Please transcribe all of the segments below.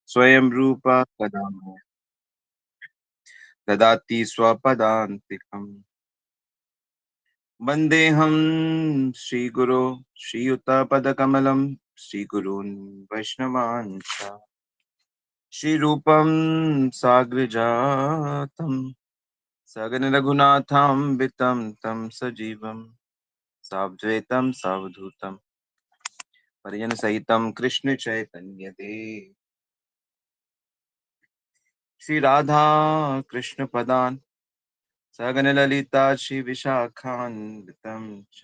स्वयं रूप कदा ददाति स्वपदान्तिकम्। वन्देऽहं श्रीगुरो श्रीयुतपदकमलं श्रीगुरून् वैष्णवांश्च श्रीरूपं साग्रजातं सगनरघुनाथान्वितं तं सजीवं साद्वैतं सावधूतं परिजनसहितं कृष्णचैतन्यदेव श्रीराधा कृष्णपदान् सगनललिता श्रीविशाखान्वितं च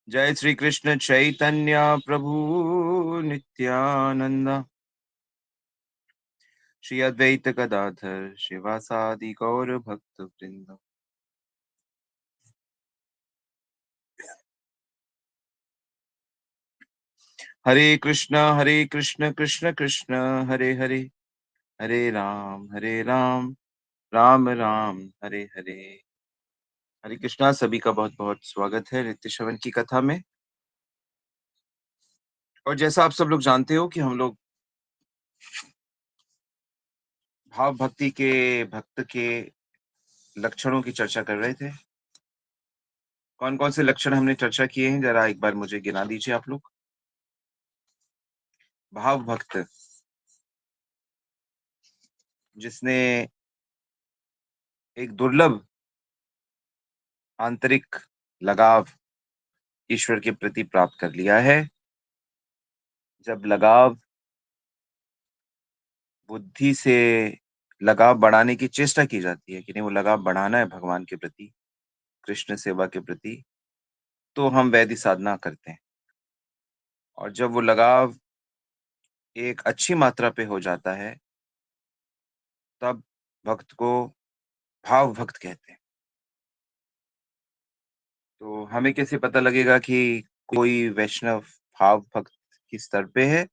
जय श्री कृष्ण चैतन्य प्रभु नित्यानंद श्री अद्वैत गदाधर शिवासादि गौर भक्त वृंद। हरे कृष्ण कृष्ण कृष्ण हरे हरे, हरे राम राम राम हरे हरे। हरे कृष्णा, सभी का बहुत बहुत स्वागत है नित्य श्रवण की कथा में। और जैसा आप सब लोग जानते हो कि हम लोग भाव भक्ति के भक्त के लक्षणों की चर्चा कर रहे थे। कौन कौन से लक्षण हमने चर्चा किए हैं, जरा एक बार मुझे गिना दीजिए आप लोग। भाव भक्त जिसने एक दुर्लभ आंतरिक लगाव ईश्वर के प्रति प्राप्त कर लिया है। जब लगाव बुद्धि से लगाव बढ़ाने की चेष्टा की जाती है कि नहीं, वो लगाव बढ़ाना है भगवान के प्रति, कृष्ण सेवा के प्रति, तो हम वैदिक साधना करते हैं। और जब वो लगाव एक अच्छी मात्रा पे हो जाता है, तब भक्त को भाव भक्त कहते हैं। तो हमें कैसे पता लगेगा कि कोई वैष्णव भाव भक्त किस स्तर पे है,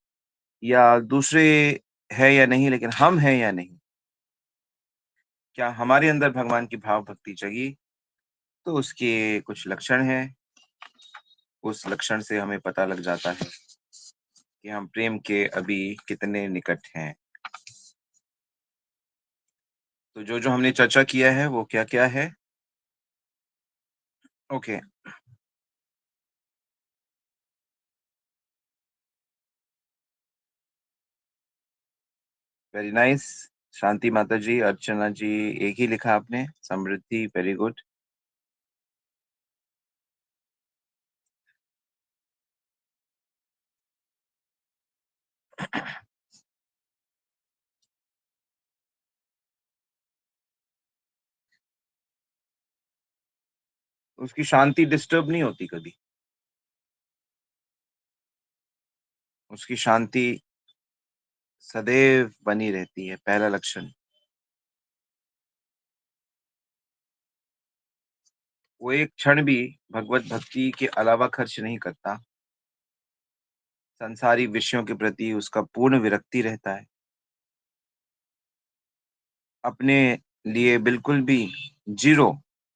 या दूसरे है या नहीं, लेकिन हम हैं या नहीं, क्या हमारे अंदर भगवान की भाव भक्ति जगी? तो उसके कुछ लक्षण हैं। उस लक्षण से हमें पता लग जाता है कि हम प्रेम के अभी कितने निकट हैं। तो जो जो हमने चर्चा किया है वो क्या क्या है? Okay, very nice. शांति माता जी, अर्चना जी, एक ही लिखा आपने। समृद्धि, वेरी गुड। उसकी शांति डिस्टर्ब नहीं होती कभी, उसकी शांति सदैव बनी रहती है, पहला लक्षण। वो एक क्षण भी भगवत भक्ति के अलावा खर्च नहीं करता। संसारी विषयों के प्रति उसका पूर्ण विरक्ति रहता है। अपने लिए बिल्कुल भी जीरो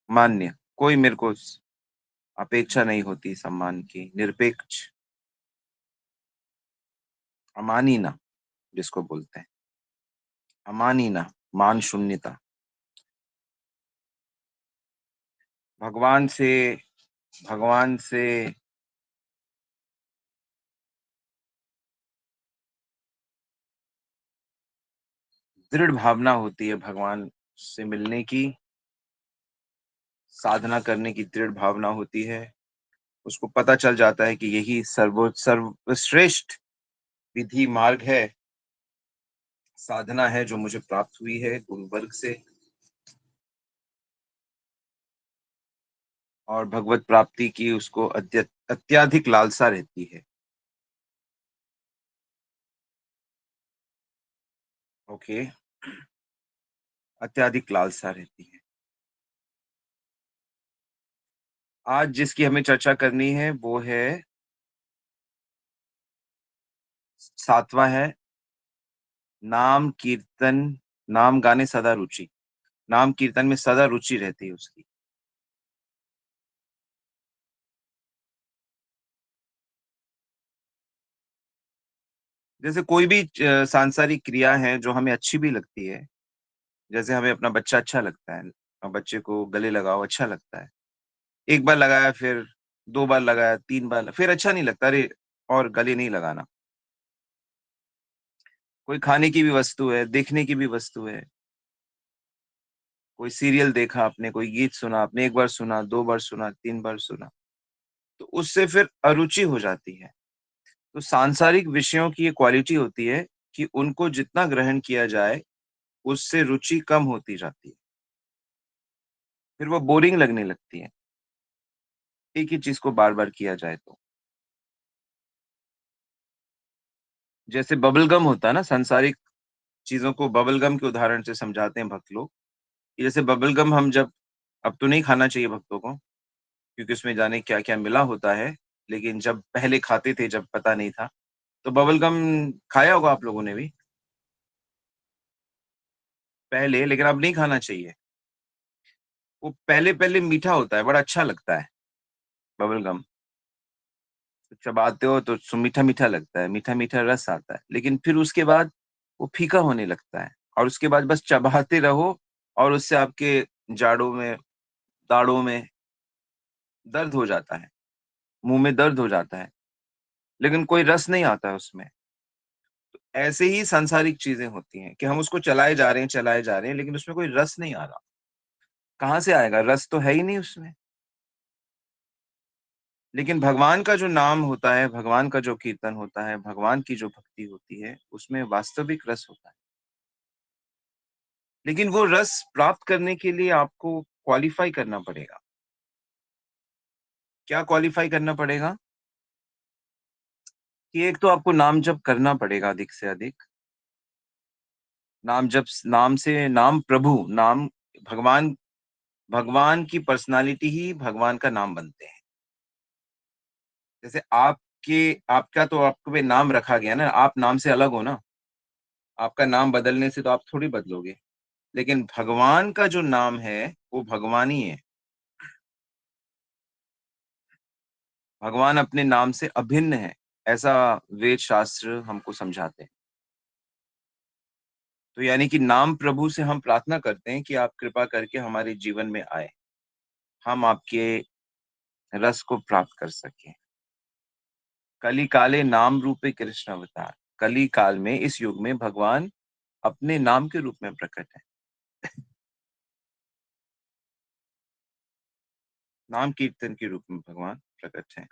मान्य, कोई मेरे को अपेक्षा नहीं होती सम्मान की, निरपेक्ष, अमानीना जिसको बोलते हैं, अमानीना, मान शून्यता। भगवान से भगवान से दृढ़ भावना होती है, भगवान से मिलने की, साधना करने की दृढ़ भावना होती है। उसको पता चल जाता है कि यही सर्वश्रेष्ठ विधि मार्ग है, साधना है जो मुझे प्राप्त हुई है गुरु वर्ग से। और भगवत प्राप्ति की उसको अत्याधिक लालसा रहती है। ओके, अत्याधिक लालसा रहती है। आज जिसकी हमें चर्चा करनी है वो है सातवां है, नाम कीर्तन, नाम गाने सदा रुचि। नाम कीर्तन में सदा रुचि रहती है उसकी। जैसे कोई भी सांसारिक क्रिया है जो हमें अच्छी भी लगती है, जैसे हमें अपना बच्चा अच्छा लगता है और बच्चे को गले लगाओ अच्छा लगता है। एक बार लगाया फिर 2 बार लगाया, 3 बार फिर अच्छा नहीं लगता, अरे! और गले नहीं लगाना। कोई खाने की भी वस्तु है, देखने की भी वस्तु है, कोई सीरियल देखा आपने, कोई गीत सुना आपने, 1 बार सुना, 2 बार सुना, 3 बार सुना, तो उससे फिर अरुचि हो जाती है। तो सांसारिक विषयों की ये क्वालिटी होती है कि उनको जितना ग्रहण किया जाए, उससे रुचि कम होती जाती है। फिर वो बोरिंग लगने लगती है, एक ही चीज़ को बार-बार किया जाए तो। जैसे बबल गम होता है ना, सांसारिक चीज़ों को बबल गम के उदाहरण से समझाते हैं भक्त लोग। कि जैसे बबल गम हम जब अब तो नहीं खाना चाहिए भक्तों को, क्योंकि उसमें जाने क्या-क्या मिला होता है, लेकिन जब पहले खाते थे जब पता नहीं था, तो बबल गम खाया होगा आप लोगों ने भी पहले, लेकिन अब नहीं खाना चाहिए। वो पहले-पहले मीठा होता है, बड़ा अच्छा लगता है बबल गम। चबाते हो तो मीठा-मीठा लगता है, मीठा-मीठा रस आता है, लेकिन फिर उसके बाद वो फीका होने लगता है और उसके बाद बस चबाते रहो और उससे आपके जाड़ों में, दाढ़ों में दर्द हो जाता है, मुँह में दर्द हो जाता है, लेकिन कोई रस नहीं आता है उसमें। ऐसे ही सांसारिक चीज़ें होती हैं कि हम उसको चलाए जा रहे हैं, लेकिन उसमें कोई रस नहीं आ रहा। कहाँ से आएगा? रस तो है ही नहीं उसमें। लेकिन भगवान का जो नाम होता है, भगवान का जो कीर्तन होता है, भगवान की जो भक्ति होती है, उसमें वास्तविक रस होता है। लेकिन वो रस प्राप्त करने के लिए आपको क्वालीफाई करना पड़ेगा। क्या क्वालीफाई करना पड़ेगा? कि एक तो आपको नाम जप करना पड़ेगा अधिक से अधिक। नाम से नाम प्रभु, नाम भगवान भगवान की पर्सनैलिटी ही भगवान का नाम बनते हैं। जैसे आपका तो आपको पे नाम रखा गया ना, आप नाम से अलग हो ना, आपका नाम बदलने से तो आप थोड़ी बदलोगे। लेकिन भगवान का जो नाम है, वो भगवान ही है। भगवान अपने नाम से अभिन्न है, ऐसा वेद शास्त्र हमको समझाते हैं। तो यानी कि नाम प्रभु से हम प्रार्थना करते हैं कि आप कृपा करके हमारे जीवन में आएँ। हम आपके रस को प्राप्त कर सकें। कली काले नाम रूपे कृष्ण अवतार। कली काल में इस युग में भगवान अपने नाम के रूप में प्रकट है। नाम कीर्तन के रूप में भगवान प्रकट हैं।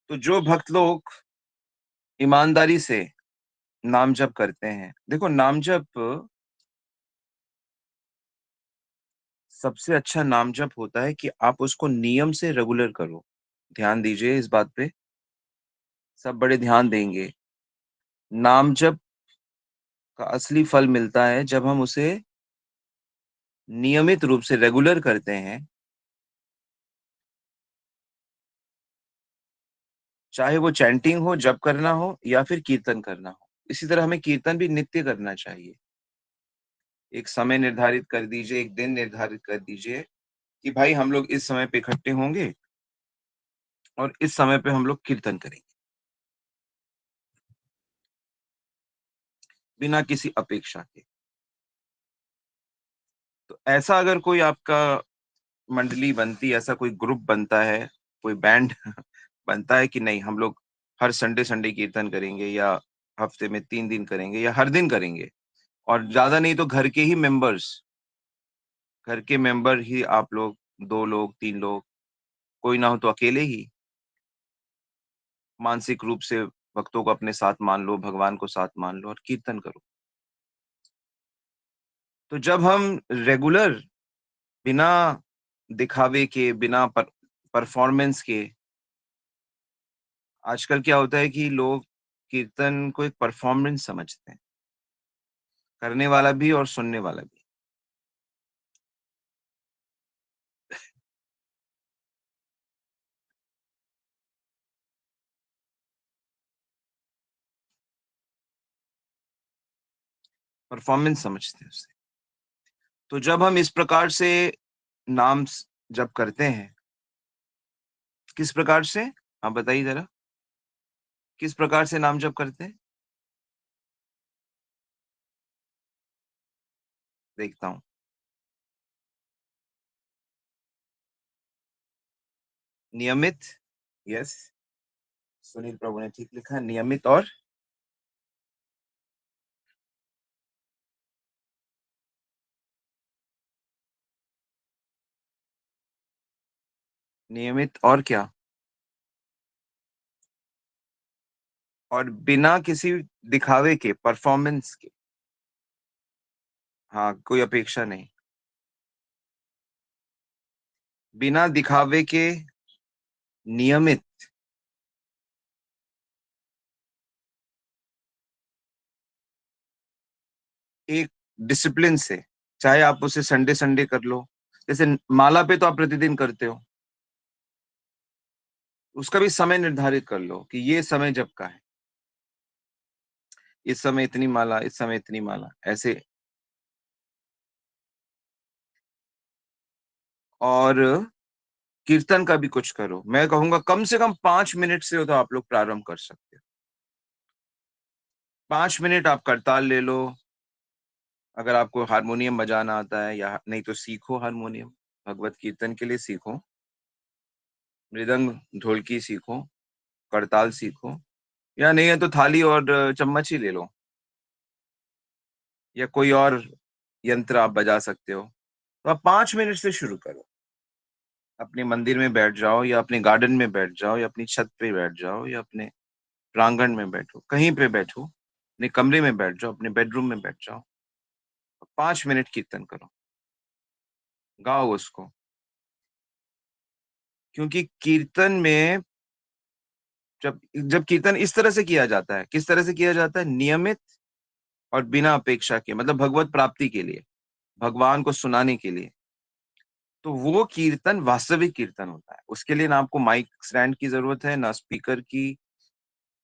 तो जो भक्त लोग ईमानदारी से नाम जप करते हैं, देखो नाम जप सबसे अच्छा नाम जप होता है कि आप उसको नियम से रेगुलर करो। ध्यान दीजिए इस बात पे, सब बड़े ध्यान देंगे। नाम जप का असली फल मिलता है जब हम उसे नियमित रूप से रेगुलर करते हैं, चाहे वो चैंटिंग हो, जप करना हो या फिर कीर्तन करना हो। इसी तरह हमें कीर्तन भी नित्य करना चाहिए। एक समय निर्धारित कर दीजिए, एक दिन निर्धारित कर दीजिए कि भाई हम लोग इस समय पे इकट्ठे होंगे और इस समय पे हम लोग कीर्तन करेंगे, बिना किसी अपेक्षा के। तो ऐसा अगर कोई आपका मंडली बनती है, ऐसा कोई ग्रुप बनता है, कोई बैंड बनता है कि नहीं हम लोग हर संडे कीर्तन करेंगे या हफ्ते में 3 दिन करेंगे या हर दिन करेंगे और ज़्यादा नहीं तो घर के मेंबर ही आप लोग 2 लोग, 3 लोग, कोई ना हो तो अकेले ही मानसिक रूप से भक्तों को अपने साथ मान लो, भगवान को साथ मान लो और कीर्तन करो। तो जब हम रेगुलर बिना दिखावे के, बिना परफॉर्मेंस के आजकल क्या होता है कि लोग कीर्तन को एक परफॉर्मेंस समझते हैं, करने वाला भी और सुनने वाला भी। परफॉर्मेंस समझते हैं उसे। तो जब हम इस प्रकार से नाम जप करते हैं, किस प्रकार से? आप बताइए ज़रा, किस प्रकार से नाम जप करते हैं? देखता हूँ। नियमित, यस, सुनील प्रभु ने ठीक लिखा, नियमित और नियमित और क्या? और बिना किसी दिखावे के, परफॉर्मेंस के। हाँ, कोई अपेक्षा नहीं। बिना दिखावे के, नियमित, एक डिसिप्लिन से, चाहे आप उसे संडे संडे कर लो। जैसे माला पे तो आप प्रतिदिन करते हो, उसका भी समय निर्धारित कर लो कि ये समय जप का है, इस समय इतनी माला, इस समय इतनी माला, ऐसे। और कीर्तन का भी कुछ करो। मैं कहूंगा कम से कम 5 मिनट से हो तो आप लोग प्रारंभ कर सकते हो। 5 मिनट आप करताल ले लो। अगर आपको हारमोनियम बजाना आता है, या नहीं तो सीखो हारमोनियम, भगवत कीर्तन के लिए सीखो। मृदंग, ढोलकी सीखो, करताल सीखो, या नहीं है तो थाली और चम्मच ही ले लो, या कोई और यंत्र आप बजा सकते हो। तो आप 5 मिनट से शुरू करो। अपने मंदिर में बैठ जाओ, या अपने गार्डन में बैठ जाओ, या अपनी छत पे बैठ जाओ, या अपने प्रांगण में बैठो, कहीं पे बैठो, अपने कमरे में बैठ जाओ, अपने बेडरूम में बैठ जाओ, 5 मिनट कीर्तन करो, गाओ उसको। क्योंकि कीर्तन में, जब जब कीर्तन इस तरह से किया जाता है, किस तरह से किया जाता है? नियमित और बिना अपेक्षा के, मतलब भगवत प्राप्ति के लिए, भगवान को सुनाने के लिए। तो वो कीर्तन वास्तविक कीर्तन होता है। उसके लिए ना आपको माइक स्टैंड की जरूरत है, ना स्पीकर की,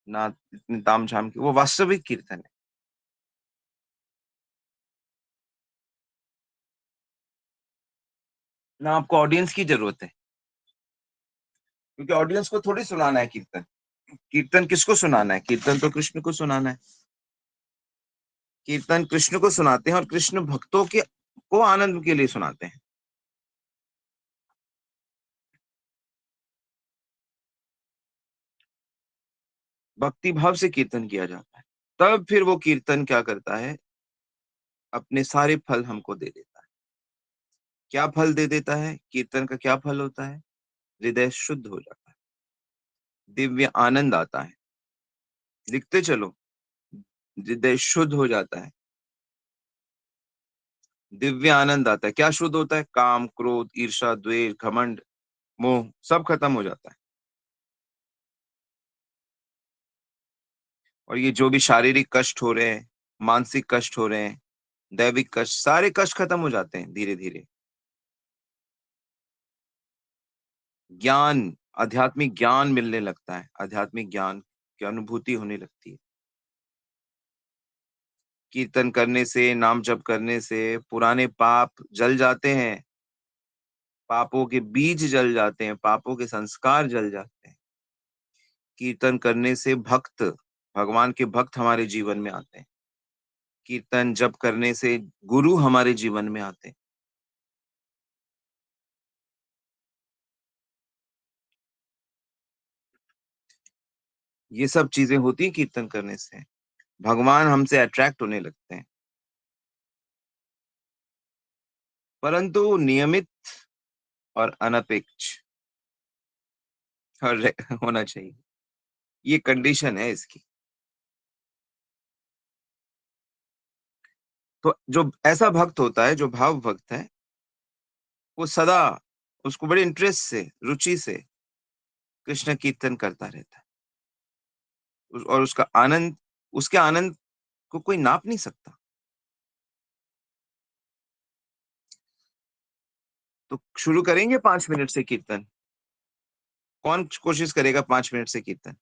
ना इतनी तामझाम की। वो वास्तविक कीर्तन है। ना आपको ऑडियंस की जरूरत है, क्योंकि ऑडियंस को थोड़ी सुनाना है कीर्तन। कीर्तन किसको सुनाना है? कीर्तन तो कृष्ण को सुनाना है। कीर्तन कृष्ण को सुनाते हैं, और कृष्ण भक्तों के को आनंद के लिए सुनाते हैं। भक्ति भाव से कीर्तन किया जाता है। तब फिर वो कीर्तन क्या करता है? अपने सारे फल हमको दे देता है। क्या फल दे देता है? कीर्तन का क्या फल होता है? हृदय शुद्ध हो जाता है, दिव्य आनंद आता है। लिखते चलो, हृदय शुद्ध हो जाता है, दिव्य आनंद आता है। क्या शुद्ध होता है? काम, क्रोध, ईर्ष्या, द्वेष, घमंड, मोह, सब खत्म हो जाता है। और ये जो भी शारीरिक कष्ट हो रहे हैं, मानसिक कष्ट हो रहे हैं, दैविक कष्ट, सारे कष्ट खत्म हो जाते हैं धीरे धीरे। ज्ञान, आध्यात्मिक ज्ञान मिलने लगता है, आध्यात्मिक ज्ञान की अनुभूति होने लगती है। कीर्तन करने से, नाम जप करने से पुराने पाप जल जाते हैं, पापों के बीज जल जाते हैं, पापों के संस्कार जल जाते हैं। कीर्तन करने से भक्त, भगवान के भक्त हमारे जीवन में आते हैं। कीर्तन जप करने से गुरु हमारे जीवन में आते हैं। ये सब चीजें होती हैं कीर्तन करने से। भगवान हमसे अट्रैक्ट होने लगते हैं। परंतु नियमित और अनपेक्ष और होना चाहिए। ये कंडीशन है इसकी। तो जो ऐसा भक्त होता है, जो भाव भक्त है, वो सदा, उसको बड़े इंटरेस्ट से, रुचि से कृष्ण कीर्तन करता रहता है। और उसका आनंद, उसके आनंद को कोई नाप नहीं सकता। तो शुरू करेंगे 5 मिनट से कीर्तन। कौन कोशिश करेगा 5 मिनट से कीर्तन?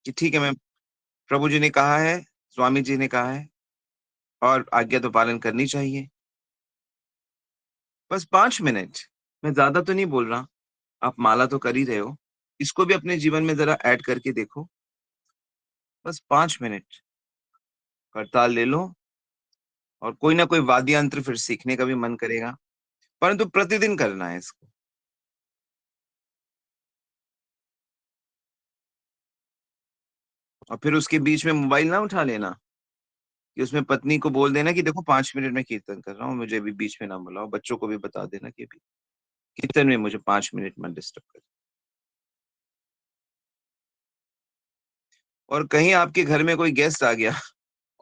कि ठीक है, मैं, प्रभु जी ने कहा है, स्वामी जी ने कहा है, और आज्ञा तो पालन करनी चाहिए। बस 5 मिनट, मैं ज्यादा तो नहीं बोल रहा। आप माला तो कर ही रहे हो, इसको भी अपने जीवन में ज़रा ऐड करके देखो। बस 5 मिनट करताल ले लो और कोई ना कोई वाद्य यंत्र फिर सीखने का भी मन करेगा, परंतु प्रतिदिन करना है इसको। और फिर उसके बीच में मोबाइल ना उठा लेना, कि उसमें पत्नी को बोल देना कि देखो 5 मिनट में कीर्तन कर रहा हूँ, मुझे अभी बीच में ना बुलाओ। बच्चों को भी बता देना कि अभी कीर्तन में मुझे 5 मिनट मत डिस्टर्ब करें। और कहीं आपके घर में कोई गेस्ट आ गया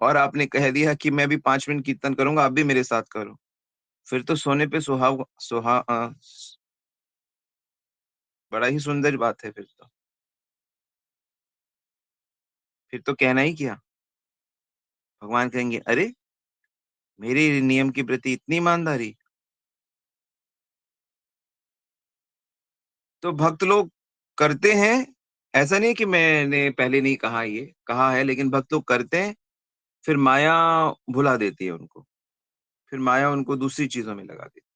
और आपने कह दिया कि मैं भी 5 मिनट कीर्तन करूँगा, आप भी मेरे साथ करो। फिर तो सोने पे बड़ा ही सुंदर बात है फिर तो। फिर तो कहना ही क्या? भगवान कहेंगे, "अरे! मेरे नियम के प्रति इतनी ईमानदारी।" तो भक्त लोग करते हैं, ऐसा नहीं है कि मैंने पहले नहीं कहा ये, कहा है लेकिन भक्त लोग करते हैं, फिर माया भुला देती है उनको। फिर माया उनको दूसरी चीज़ों में लगा देती है।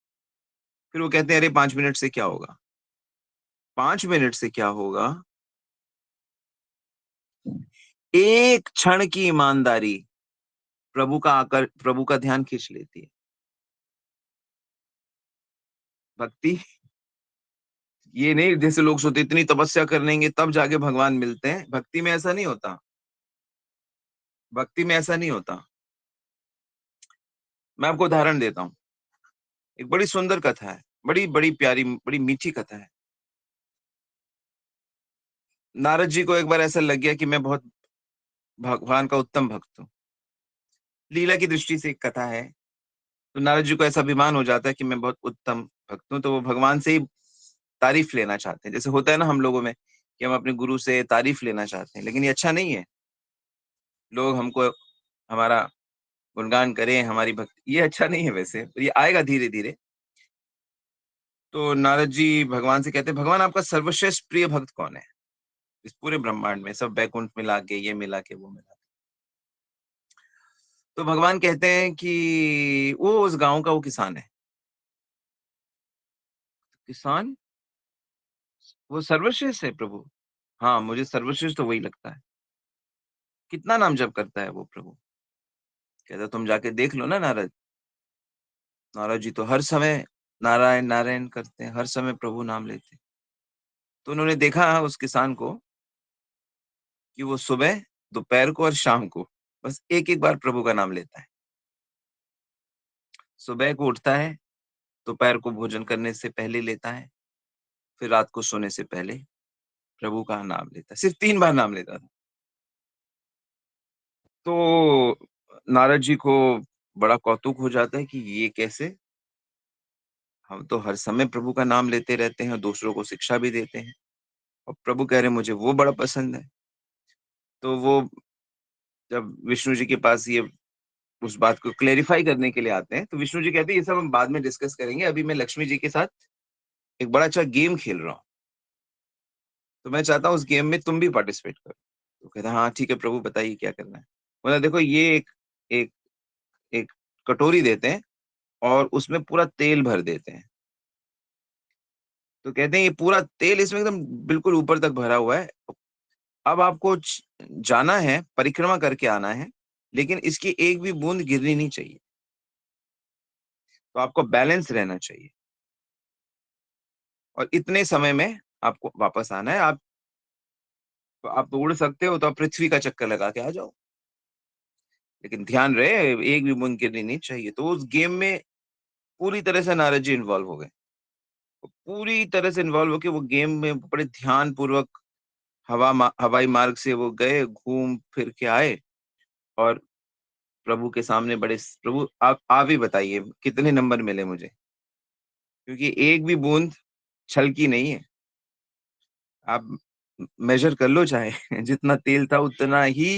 फिर वो कहते हैं, "अरे 5 मिनट से क्या होगा?" 5 मिनट से क्या होगा? एक क्षण की ईमानदारी प्रभु का ध्यान खींच लेती है। भक्ति ये नहीं जैसे लोग सोचते इतनी तपस्या कर लेंगे तब जाके भगवान मिलते हैं, भक्ति में ऐसा नहीं होता। भक्ति में ऐसा नहीं होता। मैं आपको उदाहरण देता हूँ। एक बड़ी सुंदर कथा है, बड़ी प्यारी, बड़ी मीठी कथा है। नारद जी को एक बार ऐसा लग गया कि मैं बहुत भगवान का उत्तम भक्त हूँ। लीला की दृष्टि से एक कथा है, तो नारद जी को ऐसा अभिमान हो जाता है कि मैं बहुत उत्तम भक्त हूँ, तो वो भगवान से ही तारीफ लेना चाहते हैं। जैसे होता है ना हम लोगों में कि हम अपने गुरु से तारीफ लेना चाहते हैं, लेकिन ये अच्छा नहीं है। लोग हमको हमारा गुणगान करें, हमारी भक्ति ये अच्छा नहीं है वैसे, ये आएगा धीरे-धीरे। तो नारद जी भगवान से कहते हैं, "भगवान आपका सर्वश्रेष्ठ प्रिय भक्त कौन है? इस पूरे ब्रह्मांड में सब बैकुंठ मिला के, ये मिला के, वो मिला के।" तो भगवान कहते हैं कि वो उस गाँव का वो किसान है। किसान? वो सर्वश्रेष्ठ है प्रभु। हाँ, मुझे सर्वश्रेष्ठ तो वही लगता है। कितना नाम जप करता है वो प्रभु? कहता तुम जाके देख लो ना नारद। नारद जी तो हर समय नारायण, नारायण करते हैं, हर समय प्रभु नाम लेते हैं। तो उन्होंने देखा उस किसान को कि वो सुबह, दोपहर को और शाम को बस एक-एक बार प्रभु का नाम लेता है। सुबह को उठता है, दोपहर को भोजन करने से पहले लेता है, फिर रात को सोने से पहले प्रभु का नाम लेता है। सिर्फ 3 बार नाम लेता था। तो नारद जी को बड़ा कौतुक हो जाता है कि ये कैसे? हम तो हर समय प्रभु का नाम लेते रहते हैं और दूसरों को शिक्षा भी देते हैं और प्रभु कह रहे हैं मुझे वो बड़ा पसंद है। तो वो जब विष्णु जी के पास ये उस बात को क्लेरिफ़ाई करने के लिए आते हैं, तो विष्णु जी कहते हैं ये सब हम बाद में डिस्कस करेंगे, अभी मैं लक्ष्मी जी के साथ एक बड़ा अच्छा गेम खेल रहा हूँ, तो मैं चाहता हूँ उस गेम में तुम भी पार्टिसिपेट करो। तो कहता है हाँ, ठीक है प्रभु बताइए क्या करना है? बोला देखो ये एक एक कटोरी देते हैं और उसमें पूरा तेल भर देते हैं। तो कहते हैं ये पूरा तेल इसमें एकदम बिल्कुल ऊपर तक भरा हुआ है। अब आपको जाना है, परिक्रमा करके आना है, लेकिन इसकी एक भी बूंद गिरनी नहीं चाहिए। तो आपको बैलेंस रहना चाहिए और इतने समय में आपको वापस आना है। आप तो उड़ सकते हो तो आप पृथ्वी का चक्कर लगा के आ जाओ। लेकिन ध्यान रहे एक भी बूंद गिरनी नहीं चाहिए। तो उस गेम में पूरी तरह से नारद जी इन्वॉल्व हो गए। पूरी तरह से इन्वॉल्व होके वो गेम में बड़े ध्यानपूर्वक हवाई मार्ग से वो गए, घूम फिर के आए और प्रभु के सामने बड़े प्रभु आप ही बताइए कितने नंबर मिले मुझे? क्योंकि एक भी बूंद छलकी नहीं है। आप मेज़र कर लो चाहे जितना तेल था उतना ही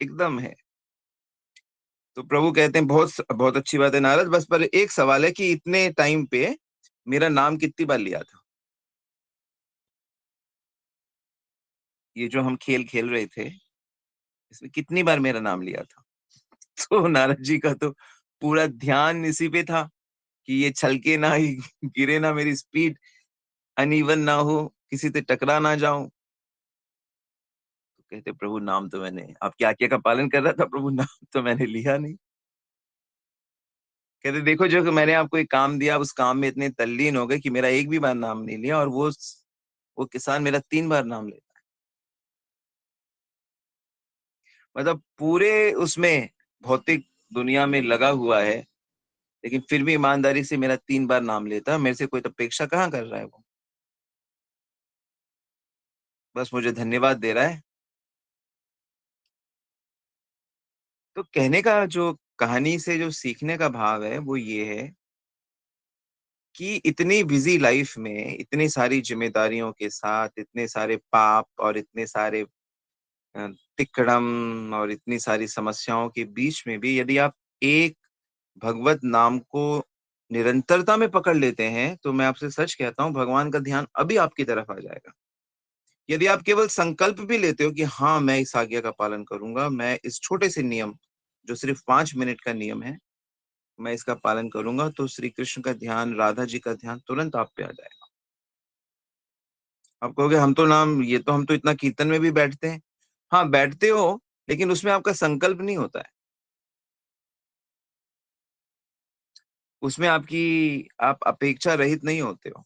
एकदम है। तो प्रभु कहते हैं बहुत अच्छी बात है नारद बस पर एक सवाल है कि इतने टाइम पे मेरा नाम कितनी बार लिया था? ये जो हम खेल खेल रहे थे, इसमें कितनी बार मेरा नाम लिया था? तो नारद जी का तो पूरा ध्यान इसी पे था कि ये छलके ना, गिरे ना मेरी स्पीड। अनइवन ना हो, किसी से टकरा ना जाऊं। तो कहते प्रभु नाम तो मैंने आपकी आज्ञा का पालन कर रहा था, प्रभु नाम तो मैंने लिया नहीं। कहते देखो जो कि मैंने आपको एक काम दिया, उस काम में इतने तल्लीन हो गए कि मेरा एक भी बार नाम नहीं लिया, और वो किसान मेरा 3 बार नाम लेता है। मतलब पूरे उसमें भौतिक दुनिया में लगा हुआ है, लेकिन फिर भी ईमानदारी से मेरा 3 बार नाम लेता है। मेरे से कोई अपेक्षा कहाँ कर रहा है वो, बस मुझे धन्यवाद दे रहा है। तो कहने का जो कहानी से जो सीखने का भाव है वो ये है कि इतनी बिजी लाइफ में इतनी सारी जिम्मेदारियों के साथ, इतने सारे पाप और इतने सारे अ, तिकड़म और इतनी सारी समस्याओं के बीच में भी यदि आप एक भगवत नाम को निरंतरता में पकड़ लेते हैं, तो मैं आपसे सच कहता हूं भगवान का ध्यान अभी आपकी तरफ आ जाएगा। यदि आप केवल संकल्प भी लेते हो कि हाँ मैं इस आज्ञा का पालन करूंगा, मैं इस छोटे से नियम जो सिर्फ 5 मिनट का नियम है, मैं इसका पालन करूंगा, तो श्री कृष्ण का ध्यान, राधा जी का ध्यान तुरंत आप पे आ जाएगा। आप कहोगे हम तो नाम, ये तो हम तो इतना कीर्तन में भी बैठते हैं। हाँ बैठते हो, लेकिन उसमें आपका संकल्प नहीं होता है। उसमें आपकी, आप अपेक्षा रहित नहीं होते हो।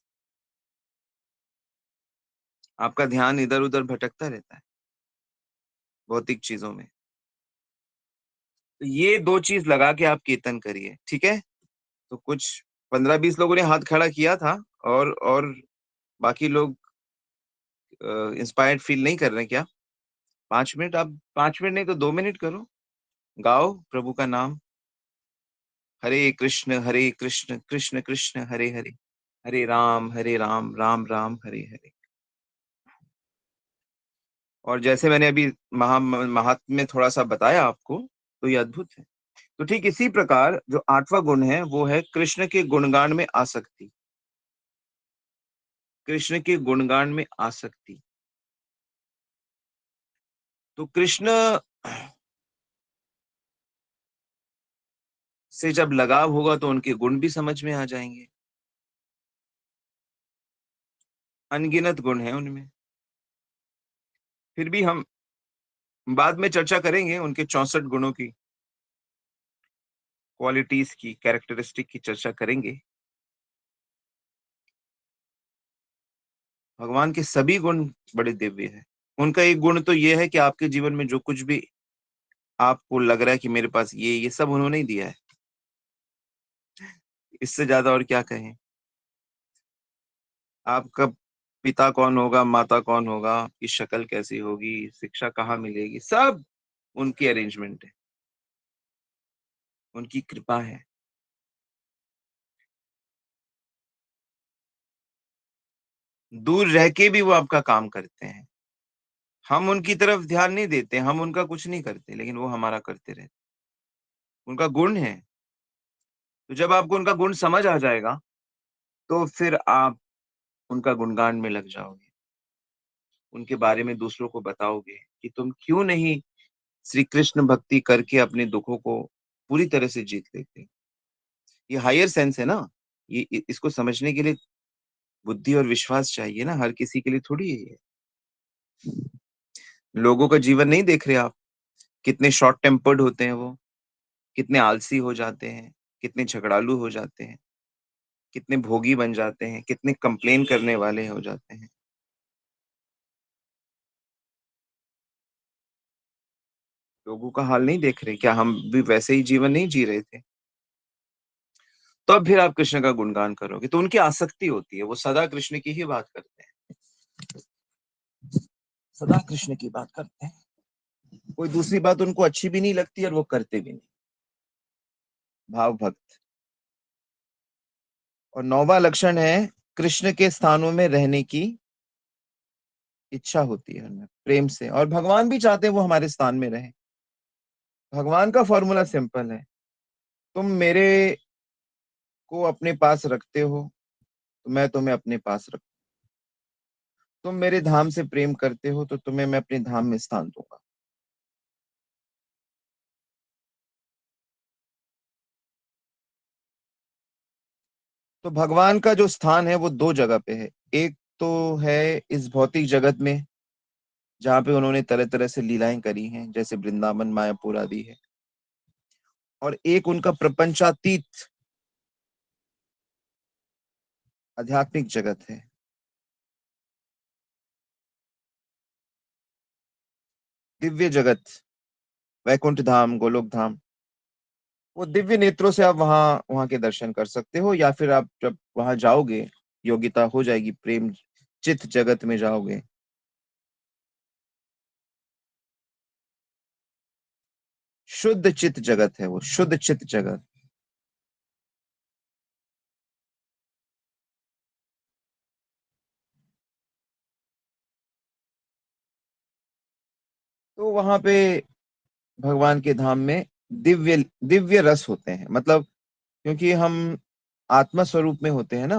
आपका ध्यान इधर उधर भटकता रहता है भौतिक चीजों में। तो ये दो चीज लगा के आप कीर्तन करिए, ठीक है। तो कुछ 15-20 लोगों ने हाथ खड़ा किया था, और बाकी लोग इंस्पायर्ड फील नहीं कर रहे क्या? 5 मिनट, आप 5 मिनट नहीं तो 2 मिनट करो, गाओ प्रभु का नाम। हरे कृष्ण कृष्ण कृष्ण हरे हरे, हरे राम राम राम हरे हरे। और जैसे मैंने अभी महात्म्य में थोड़ा सा बताया आपको, तो ये अद्भुत है। तो ठीक इसी प्रकार जो 8वां गुण है वो है कृष्ण के गुणगान में आसक्ति। कृष्ण के गुणगान में आसक्ति। तो कृष्ण से जब लगाव होगा तो उनके गुण भी समझ में आ जाएंगे। अनगिनत गुण है उनमें। फिर भी हम बाद में चर्चा करेंगे उनके 64 गुणों की, क्वालिटीज की, कैरेक्टरिस्टिक की चर्चा करेंगे। भगवान के सभी गुण बड़े दिव्य हैं। उनका एक गुण तो ये है कि आपके जीवन में जो कुछ भी आपको लग रहा है कि मेरे पास ये सब उन्होंने ही दिया है। इससे ज्यादा और क्या कहें। आपका पिता कौन होगा, माता कौन होगा, आपकी शक्ल कैसी होगी, शिक्षा कहाँ मिलेगी, सब उनकी अरेंजमेंट है, उनकी कृपा है। दूर रह के भी वो आपका काम करते हैं। हम उनकी तरफ ध्यान नहीं देते, हम उनका कुछ नहीं करते, लेकिन वो हमारा करते रहते। उनका गुण है। तो जब आपको उनका गुण समझ आ जाएगा, तो फिर आप उनका गुणगान में लग जाओगे, उनके बारे में दूसरों को बताओगे कि तुम क्यों नहीं श्री कृष्ण भक्ति करके अपने दुखों को पूरी तरह से जीत लेते। ये हायर सेंस है ना। इसको समझने के लिए बुद्धि और विश्वास चाहिए ना, हर किसी के लिए थोड़ी है ये। लोगों का जीवन नहीं देख रहे आप, कितने शॉर्ट टेम्पर्ड होते हैं वो, कितने आलसी हो जाते हैं, कितने झगड़ालू हो जाते हैं, कितने भोगी बन जाते हैं, कितने कंप्लेन करने वाले हो जाते हैं। लोगों का हाल नहीं देख रहे क्या? हम भी वैसे ही जीवन नहीं जी रहे थे? तो अब फिर आप कृष्ण का गुणगान करोगे तो उनकी आसक्ति होती है, वो सदा कृष्ण की ही बात करते हैं, सदा कृष्ण की बात करते हैं। कोई दूसरी बात उनको अच्छी भी नहीं लगती और वो करते भी नहीं। भाव भक्त। और 9वां लक्षण है कृष्ण के स्थानों में रहने की इच्छा होती है उनमें प्रेम से, और भगवान भी चाहते हैं वो हमारे स्थान में रहे। भगवान का फॉर्मूला सिंपल है। तुम मेरे को अपने पास रखते हो, तो मैं तुम्हें अपने पास रख, तुम मेरे धाम से प्रेम करते हो, तो तुम्हें मैं अपने धाम में स्थान दूंगा। तो भगवान का जो स्थान है वो 2 जगह पे है। एक तो है इस भौतिक जगत में, जहाँ पे उन्होंने तरह-तरह से लीलाएँ करी हैं, जैसे वृंदावन, मायापुर आदि है। और एक उनका प्रपंचातीत आध्यात्मिक जगत है। दिव्य जगत, वैकुंठ धाम, गोलोक धाम, वो दिव्य नेत्रों से आप वहाँ वहाँ के दर्शन कर सकते हो, या फिर आप जब वहाँ जाओगे, योग्यता हो जाएगी, प्रेम चित जगत में जाओगे। शुद्ध चित जगत है वो, शुद्ध चित जगत। तो वहाँ पे भगवान के धाम में दिव्य दिव्य रस होते हैं। मतलब क्योंकि हम आत्मा स्वरूप में होते हैं ना,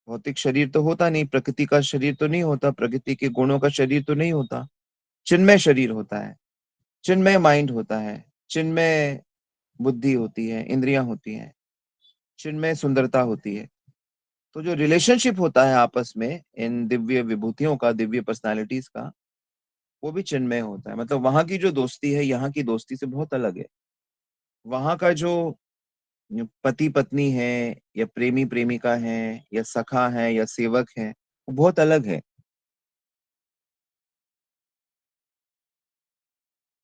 भौतिक शरीर तो होता नहीं, प्रकृति का शरीर तो नहीं होता, प्रकृति के गुणों का शरीर तो नहीं होता, चिन्मय शरीर होता है, चिन्मय माइंड होता है, चिन्मय बुद्धि होती है, इंद्रियां होती हैं, चिन्मय सुंदरता होती है। तो जो रिलेशनशिप होता है आपस में इन दिव्य विभूतियों का, दिव्य पर्सनालिटीज का, वो भी चिन्मय होता है। मतलब वहां की जो दोस्ती है यहाँ की दोस्ती से बहुत अलग है। वहां का जो पति पत्नी है, या प्रेमी प्रेमिका है, या सखा है, या सेवक है, वो बहुत अलग है।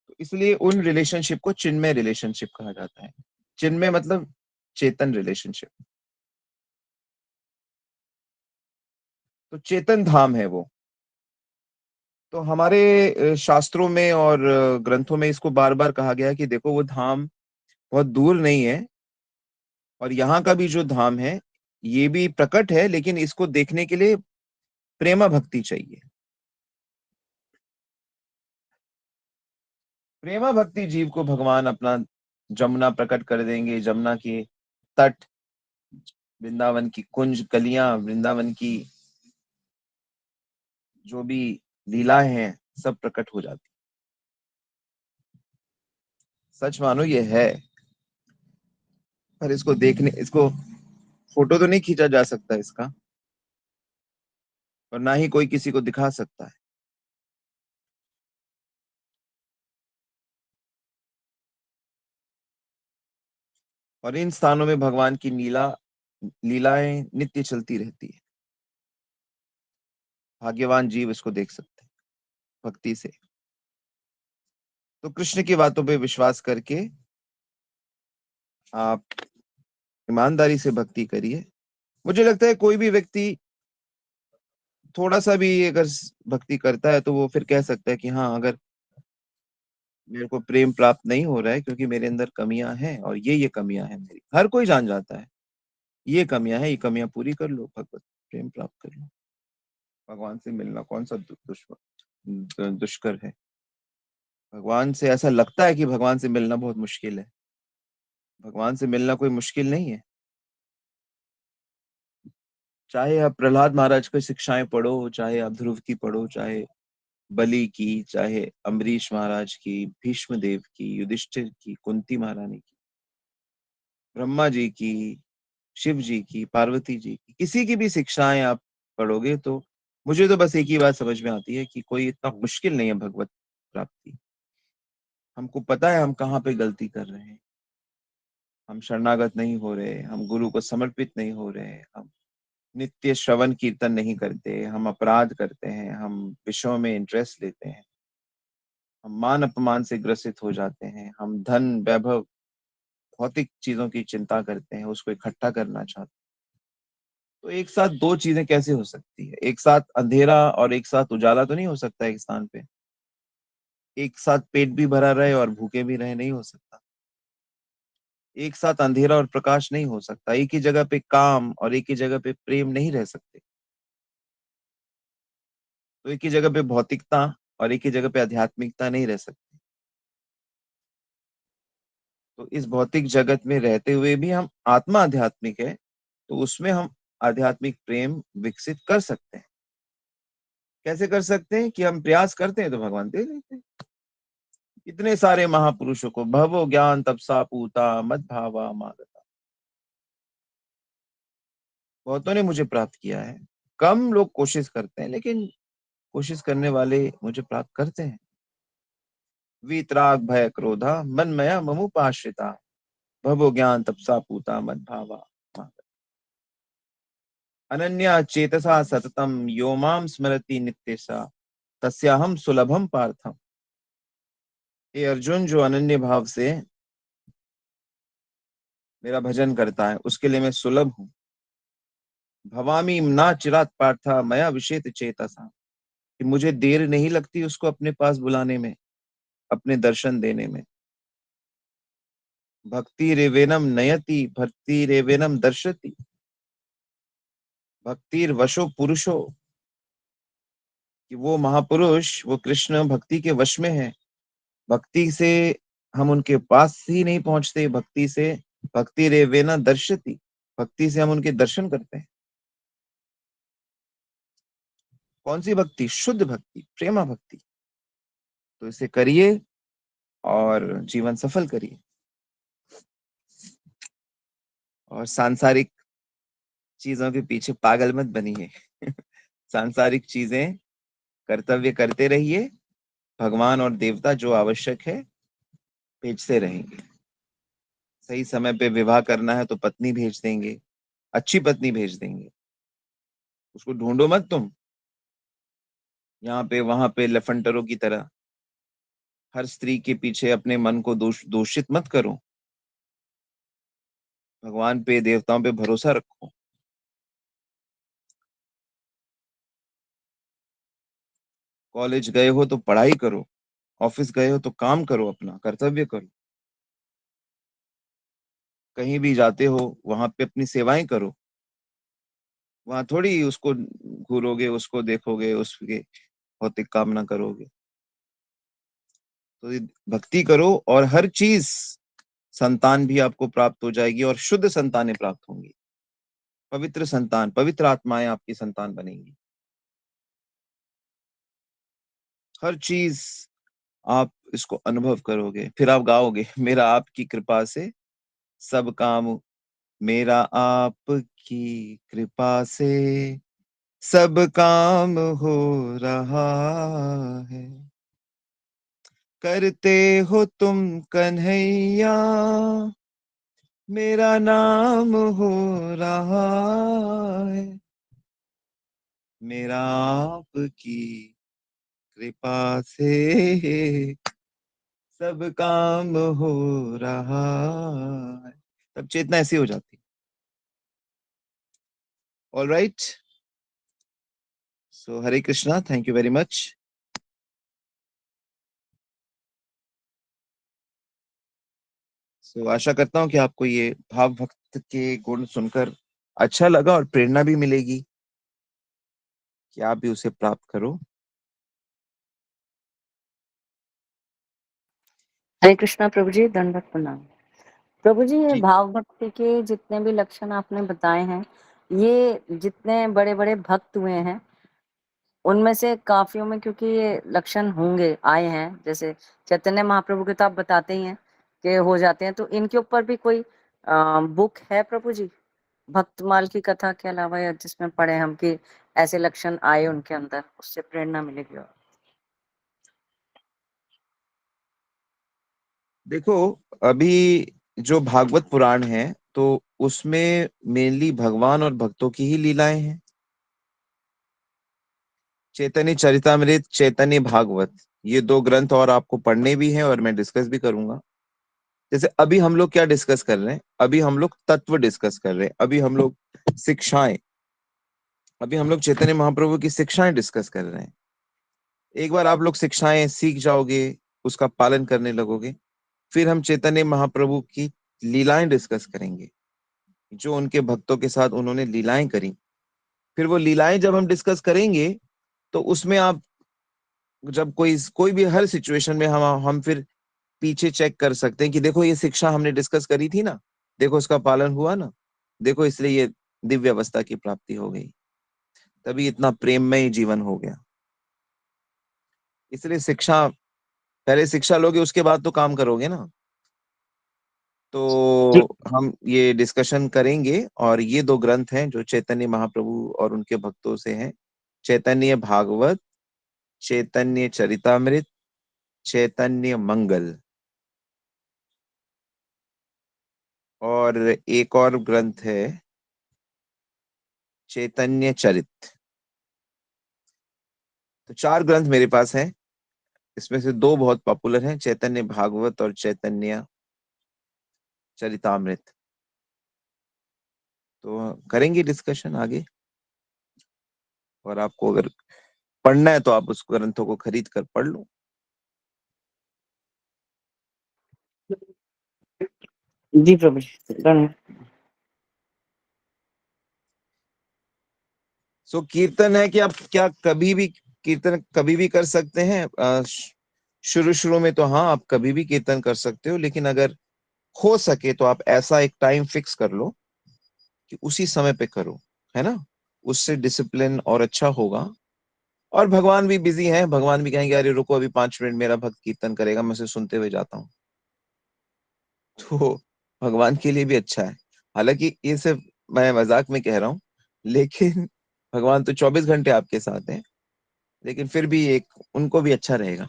तो इसलिए उन रिलेशनशिप को चिन्मय रिलेशनशिप कहा जाता है। चिन्मय मतलब चेतन रिलेशनशिप। तो चेतन धाम है वो। तो हमारे शास्त्रों में और ग्रंथों में इसको बार बार कहा गया है कि देखो वो धाम बहुत दूर नहीं है, और यहाँ का भी जो धाम है ये भी प्रकट है, लेकिन इसको देखने के लिए प्रेमा भक्ति चाहिए। प्रेमा भक्ति जीव को भगवान अपना जमुना प्रकट कर देंगे, जमुना के तट, वृंदावन की कुंज कलियां, वृंदावन की जो भी लीलाएं हैं, सब प्रकट हो जाती। सच मानो ये है। पर इसको देखने, इसको फोटो तो नहीं खींचा जा सकता इसका, और ना ही कोई किसी को दिखा सकता है। और इन स्थानों में भगवान की लीलाएं नित्य चलती रहती है। भाग्यवान जीव इसको देख सकते हैं भक्ति से। तो कृष्ण की बातों पे विश्वास करके आप ईमानदारी से भक्ति करिए। मुझे लगता है कोई भी व्यक्ति थोड़ा सा भी अगर भक्ति करता है, तो वो फिर कह सकता है कि हाँ, अगर मेरे को प्रेम प्राप्त नहीं हो रहा है क्योंकि मेरे अंदर कमियां हैं, और ये कमियां हैं मेरी, हर कोई जान जाता है ये कमियां हैं, ये कमियां पूरी कर लो, भगवत प्रेम प्राप्त कर लो। भगवान से मिलना कौन सा दुष्कर है। भगवान से ऐसा लगता है कि भगवान से मिलना बहुत मुश्किल है। भगवान से मिलना कोई मुश्किल नहीं है। चाहे आप प्रहलाद महाराज की शिक्षाएं पढ़ो, चाहे आप ध्रुव की पढ़ो, चाहे बलि की, चाहे अम्बरीश महाराज की, भीष्म देव की, युधिष्ठिर की, कुंती महारानी की, ब्रह्मा जी की, शिव जी की, पार्वती जी की, किसी की भी शिक्षाएं आप पढ़ोगे, तो मुझे तो बस एक ही बात समझ में आती है कि कोई इतना मुश्किल नहीं है भगवत प्राप्ति। हमको पता है हम कहाँ पे गलती कर रहे हैं। हम शरणागत नहीं हो रहे, हम गुरु को समर्पित नहीं हो रहे, हम नित्य श्रवण कीर्तन नहीं करते, हम अपराध करते हैं, हम विषयों में इंटरेस्ट लेते हैं, हम मान अपमान से ग्रसित हो जाते हैं, हम धन वैभव भौतिक चीजों की चिंता करते हैं, उसको इकट्ठा करना चाहते हैं। तो एक साथ दो चीजें कैसे हो सकती है? एक साथ अंधेरा और एक साथ उजाला तो नहीं हो सकता एक स्थान पे। एक साथ पेट भी भरा रहे और भूखे भी रहे, नहीं हो सकता। एक साथ अंधेरा और प्रकाश नहीं हो सकता। एक ही जगह पे काम और एक ही जगह पे प्रेम नहीं रह सकते। तो एक ही जगह पे भौतिकता और एक ही जगह पे आध्यात्मिकता नहीं रह सकती। तो इस भौतिक जगत में रहते हुए भी हम आत्मा आध्यात्मिक है, तो उसमें हम आध्यात्मिक प्रेम विकसित कर सकते हैं। कैसे कर सकते हैं? कि हम प्रयास करते हैं तो भगवान दे देते हैं। इतने सारे महापुरुषों को भवो ज्ञान तपसा पूता मत भावा मागता, बहुतों ने मुझे प्राप्त किया है। कम लोग कोशिश करते हैं, लेकिन कोशिश करने वाले मुझे प्राप्त करते हैं। वीतराग भय क्रोधा मनमया ममुपाश्रिता भवो ज्ञान तपसा पूता मद्भावा अनन्या चेतसा सततम यो माम स्मरति नित्यसा तस्याहम सुलभम पार्थम। ये अर्जुन, जो अनन्य भाव से मेरा भजन करता है उसके लिए मैं सुलभ हूँ। भवामी ना चिरात पार्था मया विषेत चेतसा, कि मुझे देर नहीं लगती उसको अपने पास बुलाने में, अपने दर्शन देने में। भक्ति रेवेनम नयति भक्ति रेवेनम दर्शति भक्तिर वशो पुरुषो, कि वो महापुरुष, वो कृष्ण भक्ति के वश में है। भक्ति से हम उनके पास ही नहीं पहुंचते, भक्ति से भक्ति रेवेना दर्शति, भक्ति से हम उनके दर्शन करते हैं। कौन सी भक्ति? शुद्ध भक्ति, प्रेमा भक्ति। तो इसे करिए और जीवन सफल करिए, और सांसारिक चीजों के पीछे पागल मत बनिए। सांसारिक चीजें, कर्तव्य करते रहिए। भगवान और देवता जो आवश्यक है भेजते रहेंगे। सही समय पे विवाह करना है तो पत्नी भेज देंगे, अच्छी पत्नी भेज देंगे। उसको ढूंढो मत तुम यहाँ पे वहां पे लफंटरों की तरह। हर स्त्री के पीछे अपने मन को दूषित मत करो। भगवान पे, देवताओं पे भरोसा रखो। कॉलेज गए हो तो पढ़ाई करो, ऑफिस गए हो तो काम करो, अपना कर्तव्य करो। कहीं भी जाते हो वहां पे अपनी सेवाएं करो। वहां थोड़ी उसको घूरोगे, उसको देखोगे, उसके भौतिक कामना करोगे। तो ये भक्ति करो और हर चीज, संतान भी आपको प्राप्त हो जाएगी और शुद्ध संतानें प्राप्त होंगी। पवित्र संतान, पवित्र आत्माएं आपकी संतान बनेंगी। हर चीज आप इसको अनुभव करोगे, फिर आप गाओगे, मेरा आपकी कृपा से सब काम, मेरा आपकी कृपा से सब काम हो रहा है। करते हो तुम कन्हैया, मेरा नाम हो रहा है। मेरा आपकी कृपा से सब काम हो रहा है। तब चेतना ऐसी हो जाती। All right, so Hare Krishna, thank you very much. So आशा करता हूँ कि आपको ये भाव भक्त के गुण सुनकर अच्छा लगा और प्रेरणा भी मिलेगी कि आप भी उसे प्राप्त करो। हरे कृष्णा प्रभु जी, दंडवत प्रणाम। प्रभु जी, ये जी भाव भक्ति के जितने भी लक्षण आपने बताए हैं, ये जितने बड़े बड़े भक्त हुए हैं उनमें से काफियों में क्योंकि ये लक्षण होंगे, आए हैं, जैसे चैतन्य महाप्रभु के तो आप बताते ही हैं कि हो जाते हैं, तो इनके ऊपर भी कोई बुक है प्रभु जी, भक्तमाल की कथा के अलावा, या जिसमें पढ़े हम कि ऐसे लक्षण आए उनके अंदर, उससे प्रेरणा मिलेगी? और देखो, अभी जो भागवत पुराण है तो उसमें मेनली भगवान और भक्तों की ही लीलाएं हैं। चैतन्य चरितामृत, चैतन्य भागवत, ये दो ग्रंथ और आपको पढ़ने भी हैं और मैं डिस्कस भी करूंगा। जैसे अभी हम लोग क्या डिस्कस कर रहे हैं, अभी हम लोग तत्व डिस्कस कर रहे हैं, अभी हम लोग शिक्षाएं, अभी हम लोग चैतन्य महाप्रभु की शिक्षाएं डिस्कस कर रहे हैं। एक बार आप लोग शिक्षाएं सीख जाओगे, उसका पालन करने लगोगे, फिर हम चैतन्य महाप्रभु की लीलाएं डिस्कस करेंगे, जो उनके भक्तों के साथ उन्होंने लीलाएं करी। फिर वो लीलाएं जब हम डिस्कस करेंगे तो उसमें आप, जब कोई कोई भी हर सिचुएशन में हम फिर पीछे चेक कर सकते हैं कि देखो ये शिक्षा हमने डिस्कस करी थी ना, देखो उसका पालन हुआ ना, देखो इसलिए ये दिव्य अवस्था की प्राप्ति हो गई, तभी इतना प्रेममय जीवन हो गया। इसलिए शिक्षा, पहले शिक्षा लोगे उसके बाद तो काम करोगे ना। जी। तो हम ये डिस्कशन करेंगे और ये 2 ग्रंथ हैं जो चैतन्य महाप्रभु और उनके भक्तों से हैं। चैतन्य भागवत, चैतन्य चरितामृत, चैतन्य मंगल और एक और ग्रंथ है चैतन्य चरित। तो 4 ग्रंथ मेरे पास हैं। इसमें से 2 बहुत पॉपुलर हैं, चैतन्य भागवत और चैतन्य चरितामृत। तो करेंगे डिस्कशन आगे और आपको अगर पढ़ना है तो आप उस ग्रंथों को खरीद कर पढ़ लो। जी प्रभु जी, धन्यवाद। सो कीर्तन है कि आप क्या कभी भी कीर्तन कभी भी कर सकते हैं। शुरू शुरू में तो हाँ, आप कभी भी कीर्तन कर सकते हो, लेकिन अगर हो सके तो आप ऐसा एक टाइम फिक्स कर लो कि उसी समय पे करो, है ना। उससे डिसिप्लिन और अच्छा होगा। और भगवान भी बिजी हैं, भगवान भी कहेंगे अरे रुको अभी 5 मिनट मेरा भक्त कीर्तन करेगा, मैं उसे सुनते हुए जाता हूँ। तो भगवान के लिए भी अच्छा है। हालांकि ये सिर्फ मैं मजाक में कह रहा हूँ, लेकिन भगवान तो 24 घंटे आपके साथ हैं, लेकिन फिर भी एक उनको भी अच्छा रहेगा।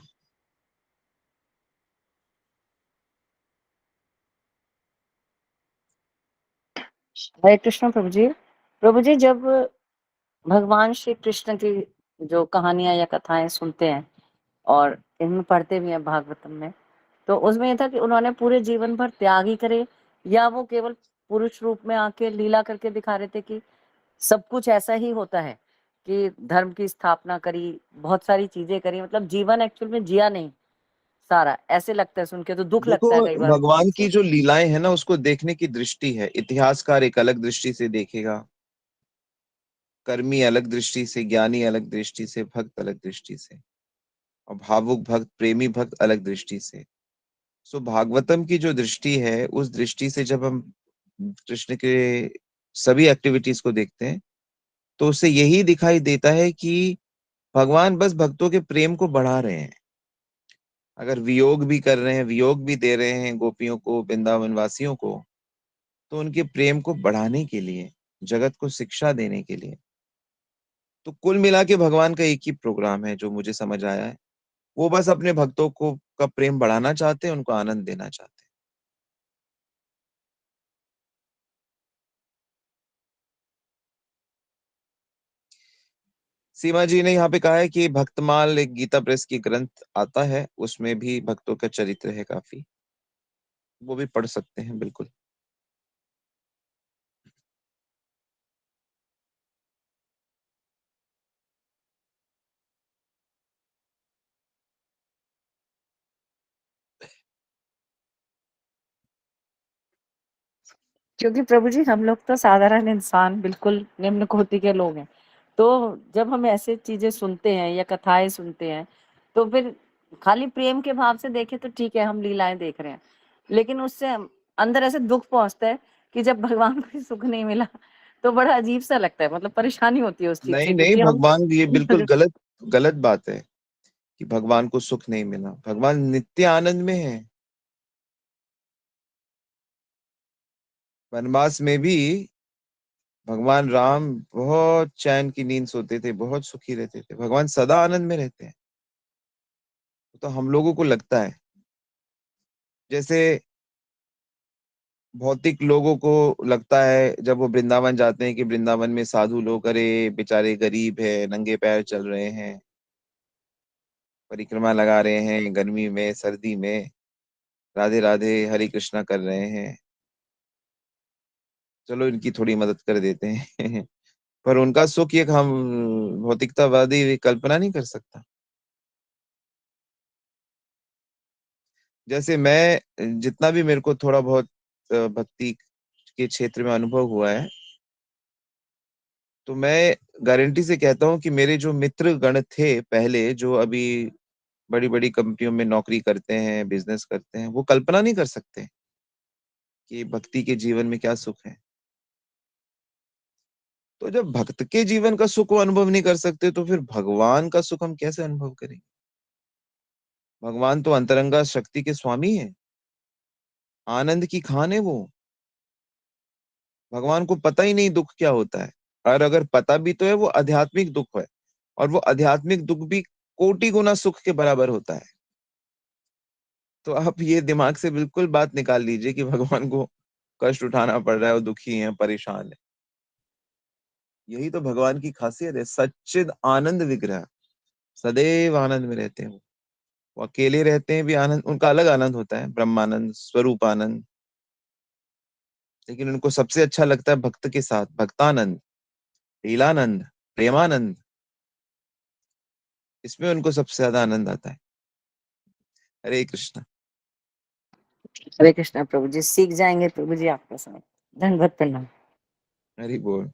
हरे कृष्ण प्रभु जी। प्रभु जी, जब भगवान श्री कृष्ण की जो कहानियां या कथाएं सुनते हैं और इनमें पढ़ते भी हैं भागवतम में, तो उसमें ये था कि उन्होंने पूरे जीवन भर त्याग ही करे, या वो केवल पुरुष रूप में आके लीला करके दिखा रहे थे कि सब कुछ ऐसा ही होता है, कि धर्म की स्थापना करी, बहुत सारी चीजें करी, मतलब जीवन एक्चुअल में जिया नहीं सारा, ऐसे लगता है सुन के, तो दुख देखो, लगता है कई बार भगवान की से। जो लीलाएं है ना, उसको देखने की दृष्टि है। इतिहासकार एक अलग दृष्टि से देखेगा, कर्मी अलग दृष्टि से, ज्ञानी अलग दृष्टि से, भक्त अलग दृष्टि से, और भावुक भक्त, प्रेमी भक्त अलग दृष्टि से। सो भागवतम की जो दृष्टि है, उस दृष्टि से जब हम कृष्ण के सभी एक्टिविटीज को देखते हैं, तो उससे यही दिखाई देता है कि भगवान बस भक्तों के प्रेम को बढ़ा रहे हैं। अगर वियोग भी कर रहे हैं, वियोग भी दे रहे हैं गोपियों को, वृंदावन वासियों को, तो उनके प्रेम को बढ़ाने के लिए, जगत को शिक्षा देने के लिए। तो कुल मिला के भगवान का एक ही प्रोग्राम है जो मुझे समझ आया है। वो बस अपने भक्तों को का प्रेम बढ़ाना चाहते हैं, उनको आनंद देना चाहते हैं। सीमा जी ने यहाँ पे कहा है कि भक्तमाल एक गीता प्रेस की ग्रंथ आता है, उसमें भी भक्तों का चरित्र है काफी, वो भी पढ़ सकते हैं बिल्कुल। क्योंकि प्रभु जी, हम लोग तो साधारण इंसान, बिल्कुल निम्न कोटि के लोग हैं। तो जब हम ऐसे चीजें सुनते हैं या कथाएं सुनते हैं, तो फिर खाली प्रेम के भाव से देखें तो ठीक है, हम लीलाएं देख रहे हैं, लेकिन उससे अंदर ऐसे दुख पहुंचता है कि जब भगवान को सुख नहीं मिला, तो बड़ा अजीब सा लगता है, मतलब परेशानी होती है उस चीज नहीं से, नहीं, क्योंकि हम भगवान, ये बिल्कुल गलत गलत बात है कि भगवान को सुख नहीं मिला। भगवान नित्य आनंद में है। वनवास में भी भगवान राम बहुत चैन की नींद सोते थे, बहुत सुखी रहते थे। भगवान सदा आनंद में रहते हैं। तो हम लोगों को लगता है, जैसे भौतिक लोगों को लगता है जब वो वृंदावन जाते हैं कि वृंदावन में साधु लोग, अरे बेचारे गरीब है, नंगे पैर चल रहे हैं, परिक्रमा लगा रहे हैं, गर्मी में सर्दी में राधे राधे हरे कृष्णा कर रहे हैं, चलो इनकी थोड़ी मदद कर देते हैं। पर उनका सुख एक हम भौतिकतावादी कल्पना नहीं कर सकता। जैसे मैं जितना भी मेरे को थोड़ा बहुत भक्ति के क्षेत्र में अनुभव हुआ है, तो मैं गारंटी से कहता हूँ कि मेरे जो मित्र गण थे पहले, जो अभी बड़ी बड़ी कंपनियों में नौकरी करते हैं, बिजनेस करते हैं, वो कल्पना नहीं कर सकते कि भक्ति के जीवन में क्या सुख है। तो जब भक्त के जीवन का सुख वो अनुभव नहीं कर सकते, तो फिर भगवान का सुख हम कैसे अनुभव करेंगे। भगवान तो अंतरंगा शक्ति के स्वामी है। आनंद की खान है वो। भगवान को पता ही नहीं दुख क्या होता है, और अगर पता भी तो है, वो आध्यात्मिक दुख है, और वो आध्यात्मिक दुख भी कोटि गुना सुख के बराबर होता है। तो आप ये दिमाग से बिल्कुल बात निकाल लीजिए कि भगवान को कष्ट उठाना पड़ रहा है और दुखी है, परेशान है। यही तो भगवान की खासियत है, सच्चिद आनंद विग्रह। सदैव आनंद में रहते हैं वो अकेले रहते हैं भी आनंद, उनका अलग आनंद होता है, ब्रह्मानंद, स्वरूप आनंद। लेकिन उनको सबसे अच्छा लगता है भक्त के साथ, भक्तानंद, लीलानंद, प्रेमानंद। इसमें उनको सबसे ज्यादा आनंद आता है। हरे कृष्ण। हरे कृष्णा प्रभु जी, सीख जाएंगे प्रभु जी आपके समय। धन्यवाद, प्रणाम। हरि बोल।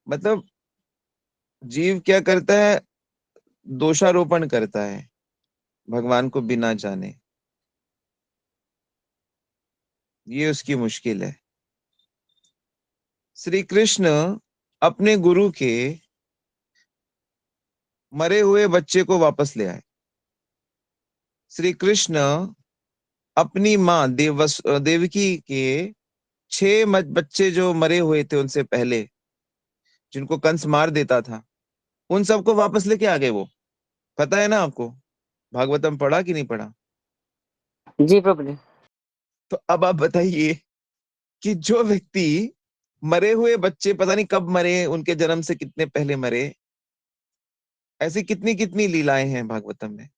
मतलब जीव क्या करता है, दोषारोपण करता है भगवान को बिना जाने। ये उसकी मुश्किल है। श्री कृष्ण अपने गुरु के मरे हुए बच्चे को वापस ले आए। श्री कृष्ण अपनी माँ देवकी के 6 बच्चे जो मरे हुए थे उनसे पहले, जिनको कंस मार देता था, उन सबको वापस लेके आ गए वो। पता है ना आपको? भागवतम पढ़ा कि नहीं पढ़ा? जी प्रभु जी। तो अब आप बताइए कि जो व्यक्ति मरे हुए बच्चे, पता नहीं कब मरे, उनके जन्म से कितने पहले मरे, ऐसी कितनी कितनी लीलाएं हैं भागवतम में।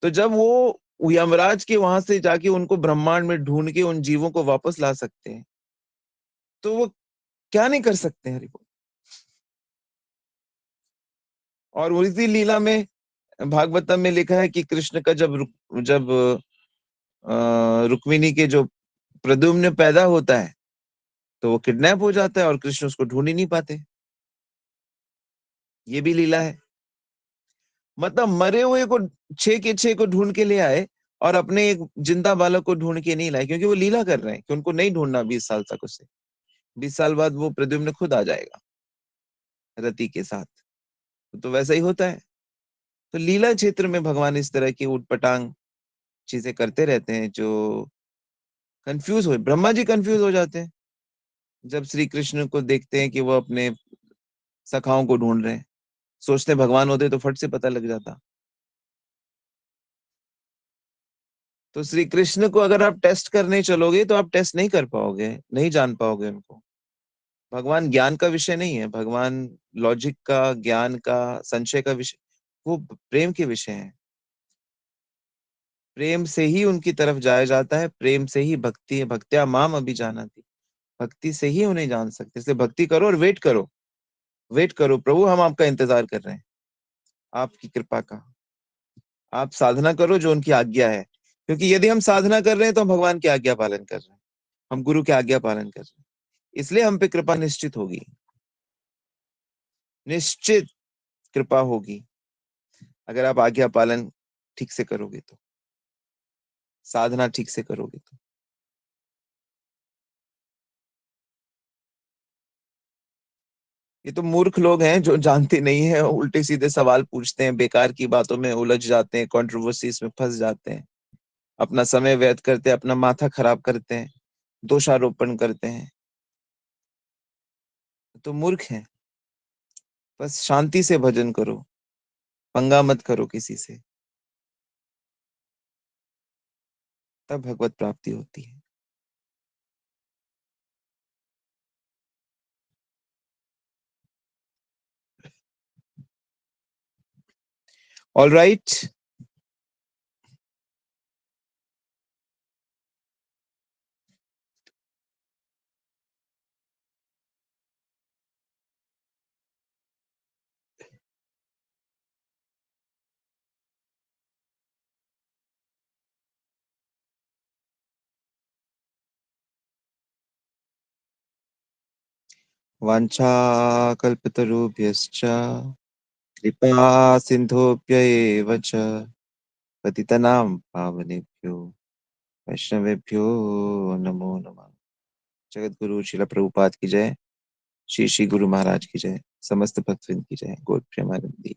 तो जब वो यमराज के वहां से जाके उनको ब्रह्मांड में ढूंढ के उन जीवों को वापस ला सकते हैं, तो वो क्या नहीं कर सकते हैं, हरि बोल। और उसी लीला में भागवतम में लिखा है कि कृष्ण का जब रुक्मिणी के जो प्रद्युम्न पैदा होता है, तो वो किडनैप हो जाता है और कृष्ण उसको ढूंढ ही नहीं पाते। ये भी लीला है। मतलब मरे हुए को 6 के 6 को ढूंढ के ले आए, और अपने एक जिंदा बालक को ढूंढ के नहीं लाए, क्योंकि वो लीला कर रहे हैं कि उनको नहीं ढूंढना 20 साल तक उसे। 20 साल बाद वो प्रद्युम्न खुद आ जाएगा रति के साथ। तो वैसा ही होता है। तो लीला क्षेत्र में भगवान इस तरह की उटपटांग चीजें करते रहते हैं, जो कंफ्यूज हो, ब्रह्मा जी कंफ्यूज हो जाते हैं जब श्री कृष्ण को देखते हैं कि वो अपने सखाओं को ढूंढ रहे हैं। सोचते हैं भगवान होते तो फट से पता लग जाता। तो श्री कृष्ण को अगर आप टेस्ट करने चलोगे तो आप टेस्ट नहीं कर पाओगे, नहीं जान पाओगे उनको। भगवान ज्ञान का विषय नहीं है, भगवान लॉजिक का, ज्ञान का, संशय का विषय, वो प्रेम के विषय है। प्रेम से ही उनकी तरफ जाया जाता है, प्रेम से ही भक्ति है। भक्त्या माम अभी जाना थी, भक्ति से ही उन्हें जान सकते। इसलिए भक्ति करो और वेट करो। वेट करो प्रभु, हम आपका इंतजार कर रहे हैं, आपकी कृपा का। आप साधना करो जो उनकी आज्ञा है, क्योंकि यदि हम साधना कर रहे हैं तो हम भगवान की आज्ञा पालन कर रहे हैं, हम गुरु की आज्ञा पालन कर रहे हैं। इसलिए हम पे कृपा निश्चित होगी, निश्चित कृपा होगी, अगर आप आज्ञा पालन ठीक से करोगे तो, साधना ठीक से करोगे तो। ये तो मूर्ख लोग हैं जो जानते नहीं है, उल्टे सीधे सवाल पूछते हैं, बेकार की बातों में उलझ जाते हैं, कंट्रोवर्सीज में फंस जाते हैं, अपना समय व्यर्थ करते हैं, अपना माथा खराब करते हैं, दोषारोपण करते हैं। तो मूर्ख हैं। बस शांति से भजन करो, पंगा मत करो किसी से, तब भगवत प्राप्ति होती है। All right. वाञ्छा कल्पतरुभ्यश्च कृपा सिन्धुभ्यैव च पतितनां पावनेभ्यो वैष्णवेभ्यो नमो नमः। जगत गुरु शिला प्रभुपाद की जय। श्री श्री गुरु महाराज की जय, समस्त भक्तवृंद की जय, गौर प्रेमानंदी।